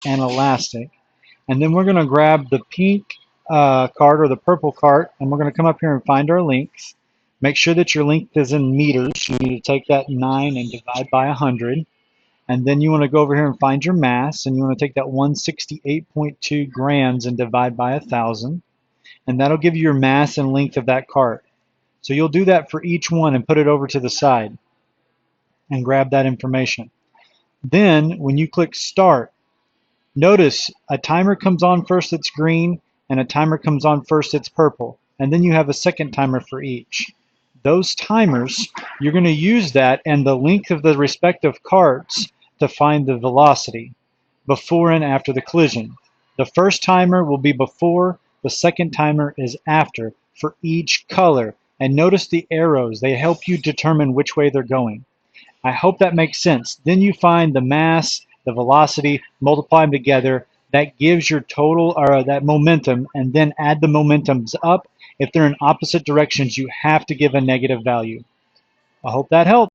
and elastic. And then we're going to grab the pink card or the purple card, and we're going to come up here and find our length. Make sure that your length is in meters. You need to take that 9 and divide by 100. And then you want to go over here and find your mass, and you want to take that 168.2 grams and divide by 1,000. And that'll give you your mass and length of that cart. So you'll do that for each one and put it over to the side and grab that information. Then when you click start, notice a timer comes on first that's green and a timer comes on first that's purple. And then you have a second timer for each. Those timers, you're going to use that and the length of the respective carts to find the velocity before and after the collision. The first timer will be before, the second timer is after for each color. And notice the arrows, they help you determine which way they're going. I hope that makes sense. Then you find the mass, the velocity, multiply them together. That gives your total, or that momentum, and then add the momentums up. If they're in opposite directions, you have to give a negative value. I hope that helps.